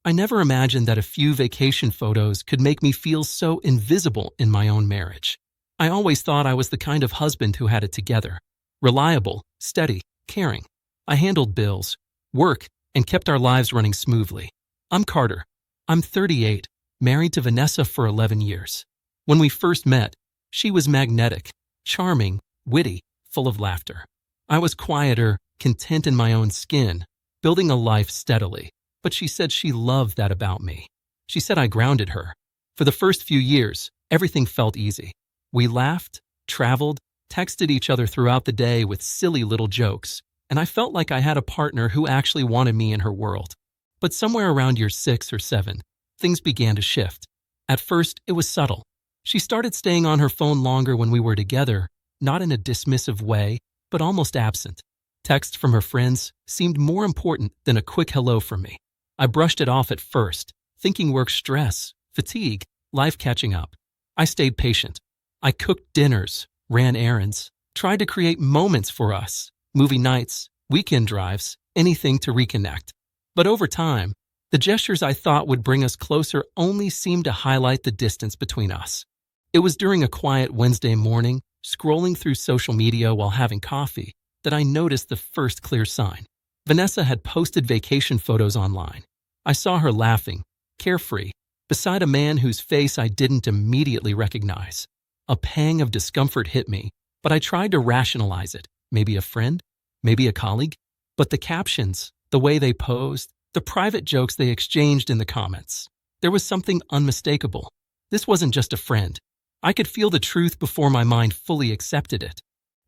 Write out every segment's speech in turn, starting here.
I never imagined that a few vacation photos could make me feel so invisible in my own marriage. I always thought I was the kind of husband who had it together. Reliable, steady, caring. I handled bills, work, and kept our lives running smoothly. I'm Carter. I'm 38, married to Vanessa for 11 years. When we first met, she was magnetic, charming, witty, full of laughter. I was quieter, content in my own skin, building a life steadily. But she said she loved that about me. She said I grounded her. For the first few years, everything felt easy. We laughed, traveled, texted each other throughout the day with silly little jokes, and I felt like I had a partner who actually wanted me in her world. But somewhere around year 6 or 7, things began to shift. At first, it was subtle. She started staying on her phone longer when we were together, not in a dismissive way, but almost absent. Texts from her friends seemed more important than a quick hello from me. I brushed it off at first, thinking work stress, fatigue, life catching up. I stayed patient. I cooked dinners, ran errands, tried to create moments for us, movie nights, weekend drives, anything to reconnect. But over time, the gestures I thought would bring us closer only seemed to highlight the distance between us. It was during a quiet Wednesday morning, scrolling through social media while having coffee, that I noticed the first clear sign. Vanessa had posted vacation photos online. I saw her laughing, carefree, beside a man whose face I didn't immediately recognize. A pang of discomfort hit me, but I tried to rationalize it. Maybe a friend? Maybe a colleague? But the captions, the way they posed, the private jokes they exchanged in the comments. There was something unmistakable. This wasn't just a friend. I could feel the truth before my mind fully accepted it.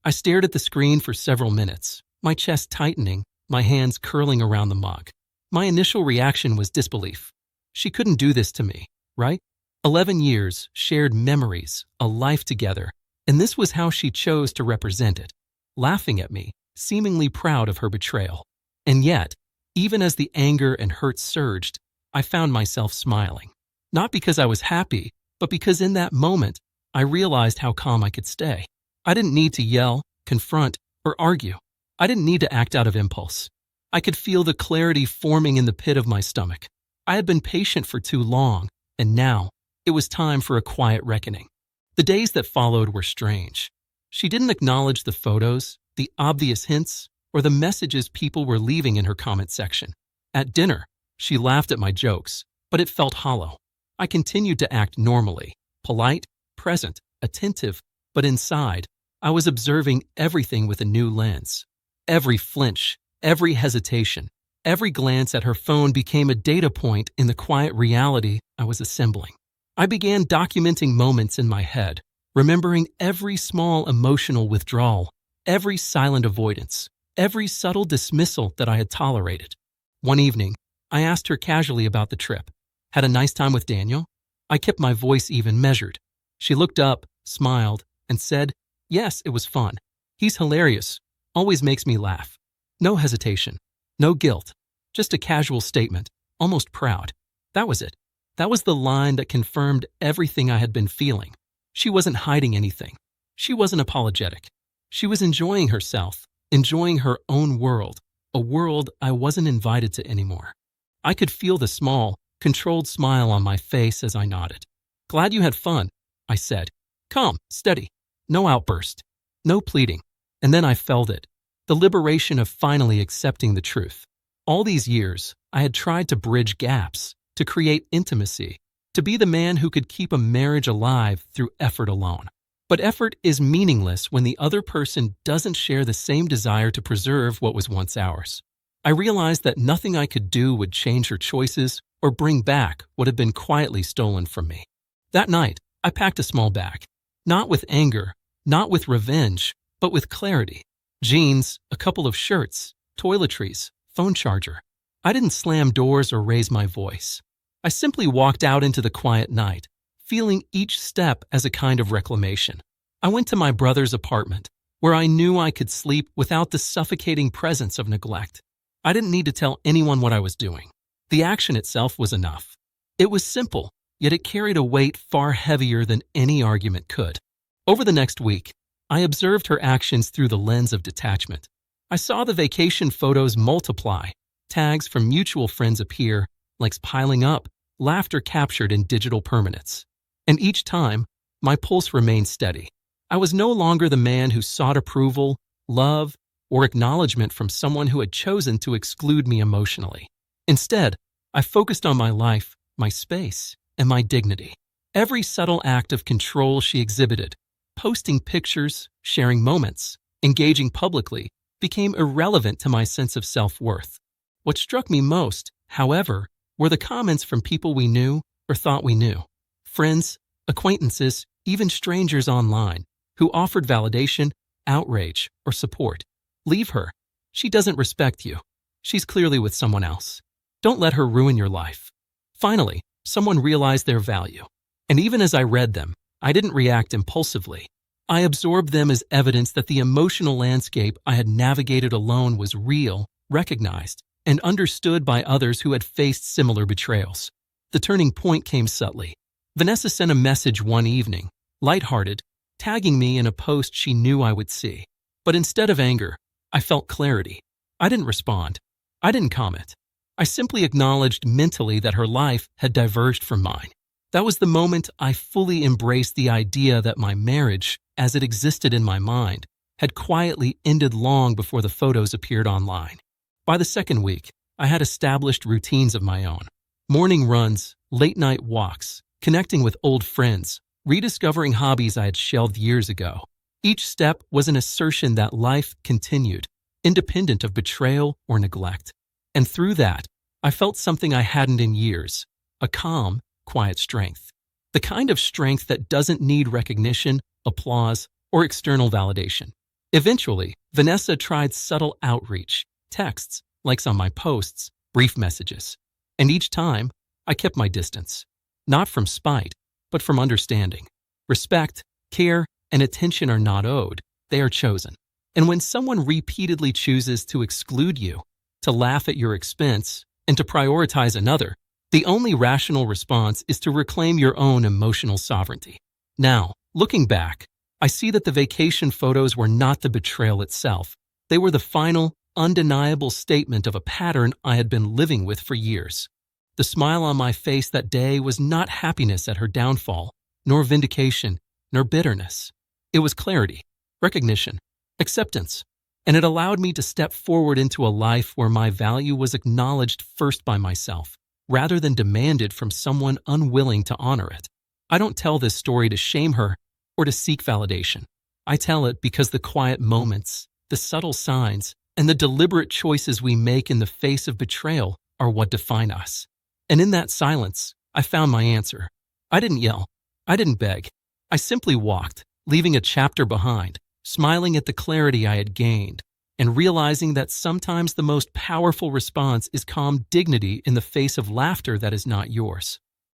I stared at the screen for several minutes, my chest tightening, my hands curling around the mug. My initial reaction was disbelief. She couldn't do this to me, right? 11 years, shared memories, a life together, and this was how she chose to represent it, laughing at me, seemingly proud of her betrayal. And yet, even as the anger and hurt surged, I found myself smiling. Not because I was happy, but because in that moment, I realized how calm I could stay. I didn't need to yell, confront, or argue. I didn't need to act out of impulse. I could feel the clarity forming in the pit of my stomach. I had been patient for too long, and now it was time for a quiet reckoning. The days that followed were strange. She didn't acknowledge the photos, the obvious hints, or the messages people were leaving in her comment section. At dinner, she laughed at my jokes, but it felt hollow. I continued to act normally, polite, present, attentive, but inside, I was observing everything with a new lens. Every flinch, every hesitation, every glance at her phone became a data point in the quiet reality I was assembling. I began documenting moments in my head, remembering every small emotional withdrawal, every silent avoidance, every subtle dismissal that I had tolerated. One evening, I asked her casually about the trip. Had a nice time with Daniel? I kept my voice even measured. She looked up, smiled, and said, "Yes, it was fun. He's hilarious, always makes me laugh." No hesitation, no guilt, just a casual statement, almost proud. That was it. That was the line that confirmed everything I had been feeling. She wasn't hiding anything. She wasn't apologetic. She was enjoying herself, enjoying her own world, a world I wasn't invited to anymore. I could feel the small, controlled smile on my face as I nodded. "Glad you had fun," I said. Calm, steady, no outburst, no pleading. And then I felt it. The liberation of finally accepting the truth. All these years, I had tried to bridge gaps, to create intimacy, to be the man who could keep a marriage alive through effort alone. But effort is meaningless when the other person doesn't share the same desire to preserve what was once ours. I realized that nothing I could do would change her choices or bring back what had been quietly stolen from me. That night, I packed a small bag. Not with anger, not with revenge, but with clarity. Jeans, a couple of shirts, toiletries, phone charger. I didn't slam doors or raise my voice. I simply walked out into the quiet night, feeling each step as a kind of reclamation. I went to my brother's apartment, where I knew I could sleep without the suffocating presence of neglect. I didn't need to tell anyone what I was doing. The action itself was enough. It was simple, yet it carried a weight far heavier than any argument could. Over the next week, I observed her actions through the lens of detachment. I saw the vacation photos multiply, tags from mutual friends appear, likes piling up, laughter captured in digital permanence. And each time, my pulse remained steady. I was no longer the man who sought approval, love, or acknowledgement from someone who had chosen to exclude me emotionally. Instead, I focused on my life, my space, and my dignity. Every subtle act of control she exhibited, posting pictures, sharing moments, engaging publicly, became irrelevant to my sense of self-worth. What struck me most, however, were the comments from people we knew or thought we knew. Friends, acquaintances, even strangers online, who offered validation, outrage, or support. Leave her. She doesn't respect you. She's clearly with someone else. Don't let her ruin your life. Finally, someone realized their value. And even as I read them, I didn't react impulsively. I absorbed them as evidence that the emotional landscape I had navigated alone was real, recognized, and understood by others who had faced similar betrayals. The turning point came subtly. Vanessa sent a message one evening, lighthearted, tagging me in a post she knew I would see. But instead of anger, I felt clarity. I didn't respond. I didn't comment. I simply acknowledged mentally that her life had diverged from mine. That was the moment I fully embraced the idea that my marriage, as it existed in my mind, had quietly ended long before the photos appeared online. By the second week, I had established routines of my own. Morning runs, late-night walks, connecting with old friends, rediscovering hobbies I had shelved years ago. Each step was an assertion that life continued, independent of betrayal or neglect. And through that, I felt something I hadn't in years, a calm, quiet strength. The kind of strength that doesn't need recognition, applause, or external validation. Eventually, Vanessa tried subtle outreach, texts, likes on my posts, brief messages. And each time, I kept my distance. Not from spite, but from understanding. Respect, care, and attention are not owed, they are chosen. And when someone repeatedly chooses to exclude you, to laugh at your expense, and to prioritize another, the only rational response is to reclaim your own emotional sovereignty. Now, looking back, I see that the vacation photos were not the betrayal itself. They were the final, undeniable statement of a pattern I had been living with for years. The smile on my face that day was not happiness at her downfall, nor vindication, nor bitterness. It was clarity, recognition, acceptance, and it allowed me to step forward into a life where my value was acknowledged first by myself, rather than demanded from someone unwilling to honor it. I don't tell this story to shame her or to seek validation. I tell it because the quiet moments, the subtle signs, and the deliberate choices we make in the face of betrayal are what define us. And in that silence, I found my answer. I didn't yell. I didn't beg. I simply walked, leaving a chapter behind, smiling at the clarity I had gained, and realizing that sometimes the most powerful response is calm dignity in the face of laughter that is not yours.